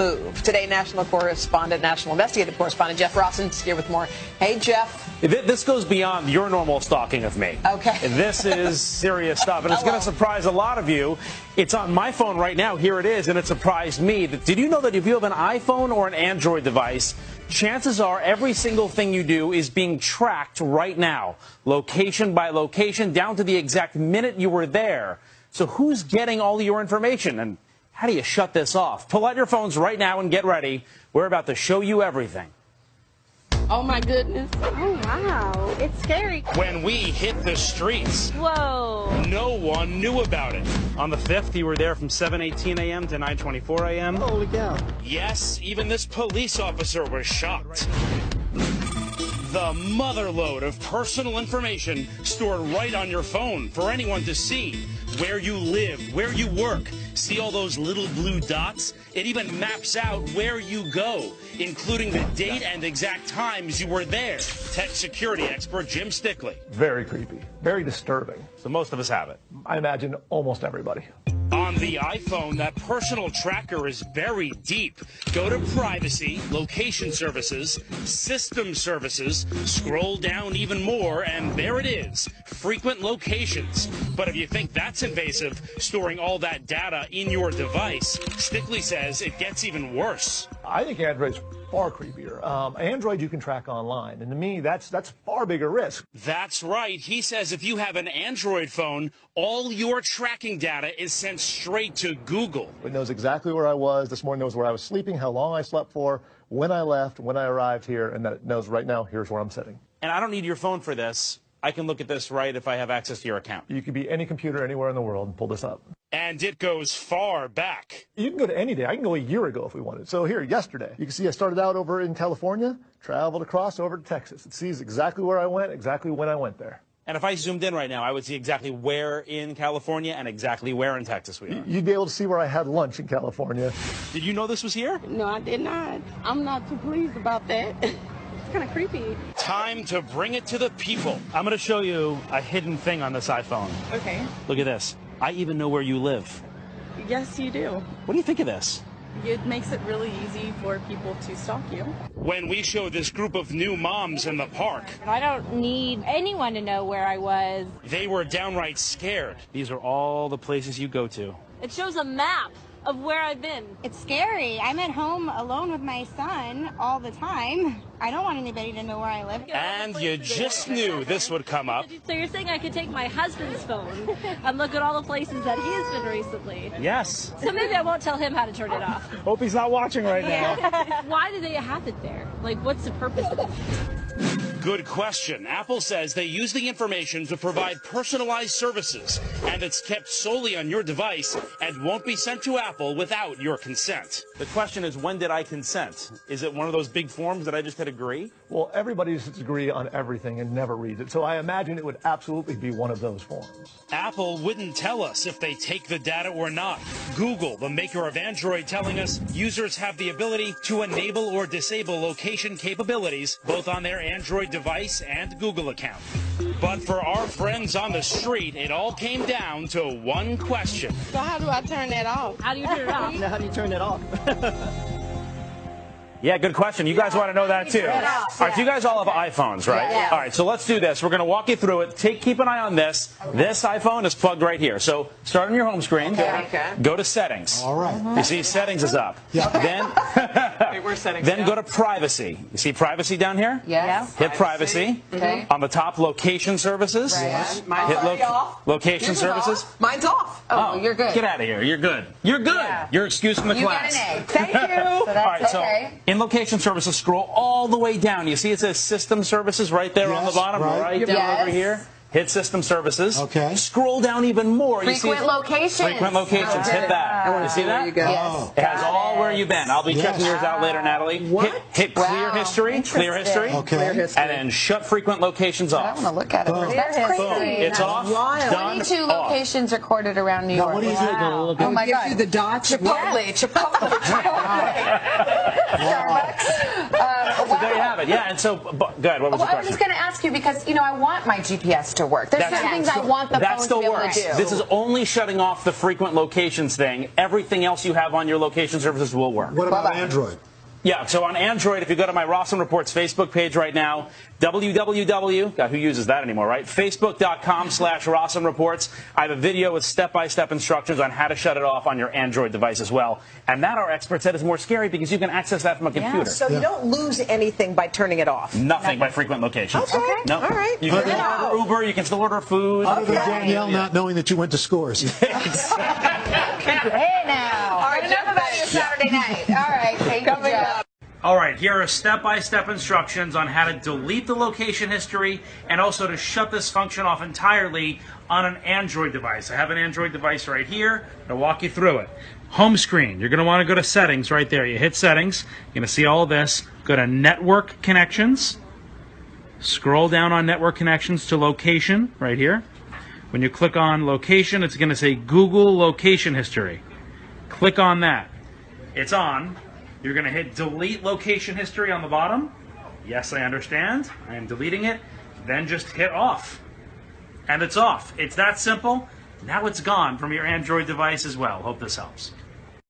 Move. Today, national investigative correspondent Jeff Rossen is here with more. Hey, Jeff. This goes beyond your normal stalking of me. Okay. This is serious stuff, and it's going to surprise a lot of you. It's on my phone right now. Here it is, and it surprised me. Did you know that if you have an iPhone or an Android device, chances are every single thing you do is being tracked right now, location by location, down to the exact minute you were there. So who's getting all your information? And how do you shut this off? Pull out your phones right now and get ready. We're about to show you everything. Oh, my goodness. Oh, wow. It's scary. When we hit the streets, Whoa. no one knew about it. On the 5th, you were there from 7:18 a.m. to 9:24 a.m. Holy cow. Yes, even this police officer was shocked. The motherload of personal information stored right on your phone for anyone to see. Where you live, where you work. See all those little blue dots? It even maps out where you go, including the date and exact times you were there. Tech security expert Jim Stickley. Very creepy. Very disturbing. So most of us have it. I imagine almost everybody. On the iPhone, that personal tracker is very deep. Go to Privacy, Location Services, System Services, scroll down even more, and there it is, Frequent Locations. But if you think that's invasive, storing all that data in your device, Stickley says it gets even worse. I think Android's far creepier. Android you can track online, and to me, that's far bigger risk. That's right. He says if you have an Android phone, all your tracking data is sent straight to Google. It knows exactly where I was this morning, knows where I was sleeping, how long I slept for, when I left, when I arrived here, and that it knows right now, here's where I'm sitting. And I don't need your phone for this. I can look at this right if I have access to your account. You could be any computer anywhere in the world and pull this up. And it goes far back. You can go to any day. I can go a year ago if we wanted. So here, yesterday, you can see I started out over in California, traveled across over to Texas. It sees exactly where I went, exactly when I went there. And if I zoomed in right now, I would see exactly where in California and exactly where in Texas we are. You'd be able to see where I had lunch in California. Did you know this was here? No, I did not. I'm not too pleased about that. It's kind of creepy. Time to bring it to the people. I'm going to show you a hidden thing on this iPhone. Okay. Look at this. I even know where you live. Yes, you do. What do you think of this? It makes it really easy for people to stalk you. When we show this group of new moms in the park, I don't need anyone to know where I was. they were downright scared. These are all the places you go to. It shows a map of where I've been. It's scary. I'm at home alone with my son all the time. I don't want anybody to know where I live. And you just knew this would come up. So you're saying I could take my husband's phone and look at all the places that he's been recently? Yes. So maybe I won't tell him how to turn it off. Hope he's not watching right now. Why do they have it there? Like, what's the purpose of it? Good question. Apple says they use the information to provide personalized services, and it's kept solely on your device and won't be sent to Apple without your consent. The question is, when did I consent? Is it one of those big forms that I just hit agree? Well, everybody just agree on everything and never reads it. So I imagine it would absolutely be one of those forms. Apple wouldn't tell us if they take the data or not. Google, the maker of Android, telling us users have the ability to enable or disable location capabilities both on their Android device and Google account. But for our friends on the street, it all came down to one question. So how do I turn that off? How do you turn it off? How do you turn that off? Yeah, good question. You guys want to know that too. All right, so you guys all have iPhones, right? Yeah. All right, so let's do this. We're going to walk you through it. Keep an eye on this. This iPhone is plugged right here. So start on your home screen. Okay. Go to Settings. All right. You see Settings is up. Yeah. Then, Where's Settings? then go to Privacy. You see Privacy down here? Yes. Hit Privacy. Okay. On the top, Location Services. Right. Mine's Hit already off. Location Yours is Services. off. Mine's off. Oh, you're good. Get out of here. You're good. You're good. Yeah. You're excused from the You class. get an A. Thank you. All right, so okay. in Location Services, scroll all the way down. You see it says System Services right there on the Yes, bottom, right. down Yes. over here. Hit System Services. Okay. Scroll down even more. Frequent locations. Frequent Locations. Hit that. You see that? Yes. It has all where you've been. I'll be Yes. checking yours out later, Natalie. What? Hit Clear Wow. History. Clear History. Okay. Clear history. And then shut Frequent Locations I off. want to look at it. Boom. That's Boom. crazy. It's off. Wild. Done. 22 off. locations recorded around New Now, York. what do you do? Wow. Okay. Oh my God. the dots. Chipotle. Chipotle. Starbucks. So there you have it. Yeah, and so, go ahead, what was your I was question? just going to ask you because, I want my GPS to work. There's some things I want the phone to be able to do. This is only shutting off the frequent locations thing. Everything else you have on your location services will work. What about Android? Yeah, so on Android, if you go to my Rossum Reports Facebook page right now, www, God, who uses that anymore, right? Facebook.com/Rossum Reports. I have a video with step-by-step instructions on how to shut it off on your Android device as well. And that, our expert said, is more scary because you can access that from a computer. So you don't lose anything by turning it off? Nothing by frequent locations. Okay. No. All right. You can still order Uber, you can still order food. Other than Danielle not knowing that you went to Scores. Hey now. All right, enough about your Saturday night. All right, thank you, Jeff. All right, here are step-by-step instructions on how to delete the location history and also to shut this function off entirely on an Android device. I have an Android device right here. I'll walk you through it. Home screen, you're going to want to go to settings right there. You hit settings, you're going to see all of this. Go to network connections. Scroll down on network connections to location right here. When you click on location, it's going to say Google location history. Click on that. It's on. You're going to hit delete location history on the bottom. Yes, I understand. I am deleting it. Then just hit off. And it's off. It's that simple. Now it's gone from your Android device as well. Hope this helps.